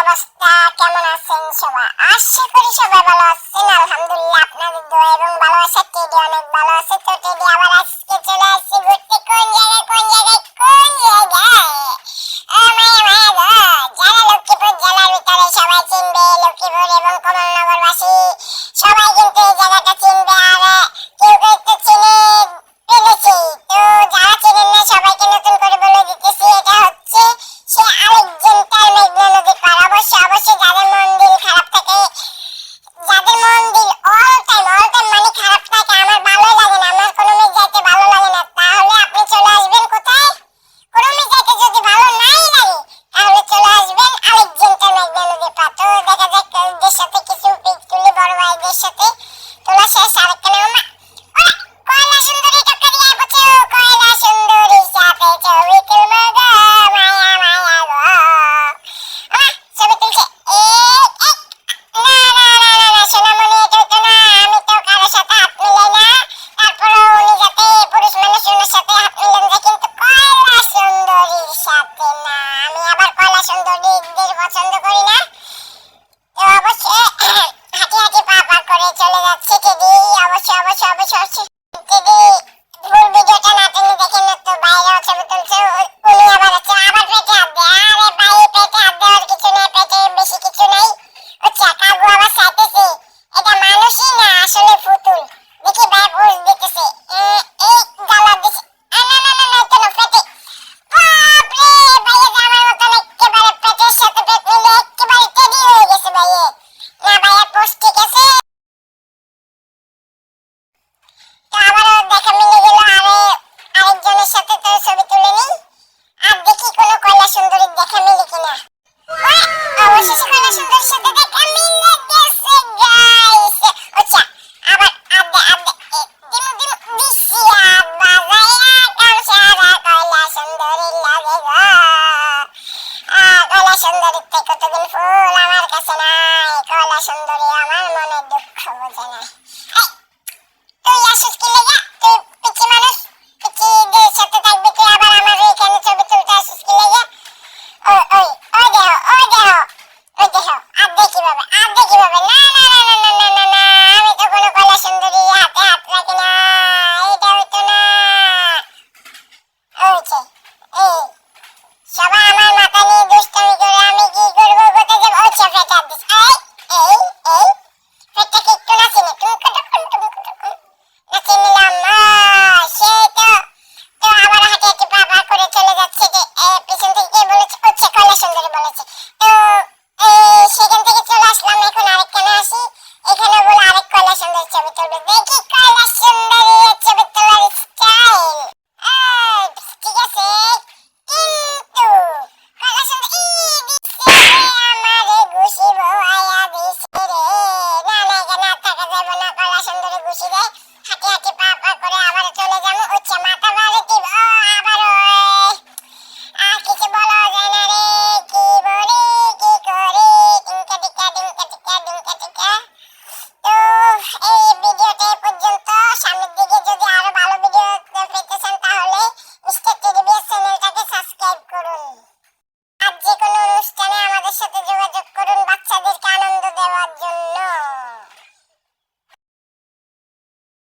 অবস্থা? কেমন আছেন সবাই? আশা করি সবাই ভালো আছেন। আলহামদুলিল্লাহ, আপনাদের দোয়া এবং ভালোবাসা টেডি অনেক ভালো আছে। তো টেডি আবার আজকে চলে আসছি ঘুরতে। কোন জায়গায় যারা লক্ষ্মীপুর জেলার ভিতরে সবাই চিনবে, লক্ষ্মীপুর এবং কমলনগরবাসী সবাই কিন্তু এই জায়গাটা চিনবে। আর কেউ কেউ তো চিনে ফেলেছি, তো যারা চিনেন না সবাইকে নতুন করে বলে দিতেছি, এটা হচ্ছে সে আলেকজান্ডার মেঘনা নদীর পার। অবশ্যই যাদের মন দিল খারাপ থাকে, যাদের মন দিল অল টাইম মানে খারাপ থাকে, আমার ভালো লাগে না, আমার কোনো মেঘ যাইতে ভালো লাগে না, তাহলে আপনি চলে আসবেন কোথায়? কোনো মেঘ যাইতে যদি ভালো নাই লাগে তাহলে চলে আসবেন আলেকজান্ডার মেঘনা নদীর পার। তো দেখা যাক ওদের সাথে কিছু পিক তুলি, বড় ভাইদের সাথে তোলা শেষ। আরেকটা নাম কয়লা সুন্দরী টক্কা দিয়ে বলছে, কয়লা সুন্দরীর সাথে ছবি তুলবো গো, মায়া মায়া গো। ছবি তুলছে। না সোনামণি, এটা তো না, আমি তো কারোর সাথে হাত মিলাই না। তারপরেও উনি যাতে পুরুষ মানুষ ওনার সাথে হাত মিলান যায়, কিন্তু কয়লা সুন্দরীর সাথে না। আমি আবার কয়লা সুন্দরীদের পছন্দ করি না। তো অবশ্যই হাঁটি হাঁটি পা পা করে চলে যাচ্ছে টেডি। অবশ্যই টেডি ফুল ভিডিওটা না টেনে দেখেন না, তো বাইরেও ছবি তুলছে। উনি আবার পেটে হাত দেয়। আরে ভাই, পেটে হাত দেওয়ার কিছু নেই, পেটে বেশি কিছু নাই। কাকু আবার চাইতেছে এটা মানুষই না, আসলে পুতুল। দেখি ভাই পোজ দিতেছে, এই গালা দিছে। না কেন পেটে? বাপরে, ভাইয়া জামার মতন একেবারে পেটের সাথে পেট মিলে একেবারে টেডি হয়ে গেছে ভাইয়া। না ভাইয়া পোজ ঠিক আছে। তো আবারও দেখা মিলে গেল। আরেকজনের সাথে তো ছবি তুলে নিই, আর দেখি কোনো কয়লা সুন্দরীর দেখা মিলে কিনা। অবশেষে কয়লা সুন্দরীর সাথে দেখা মিলে গেছে গাইস। আবার দিমু দিছি বাজায়া কাম সারা কয়লা সুন্দরীর লাগে গো। কয়লা সুন্দরীর থেকে কতদিন ফুল আমার কাছে নাই, কয়লা সুন্দরী আমার মনের দুঃখ বোঝে না। তুই আসিস কি লেগা? তুই পিচ্ছি মানুষ, পিচ্ছিদের সাথে থাকবি তুই, আবার আমার এখানে ছবি তুলতে আসিস কি লেগা? ওই দেহ আর দেখি ভাবে না, আমি তো কোনো কয়লা সুন্দরী হাতে হাত রাখি না, এটা হইতো না। এই সবাই আমার মাথা নিয়ে দুষ্টামি করে, আমি কি করবো কোথায় যাবো? ফেটে হাত দিস। এই ফেটটাকে একটু নাচি না, নাচি নিলাম। সে তো আবার হাঁটি হাঁটি পা পা করে চলে যাচ্ছে। যে পিছন থেকে কে বলেছে? কয়লা সুন্দরী বলেছে। তো সেখান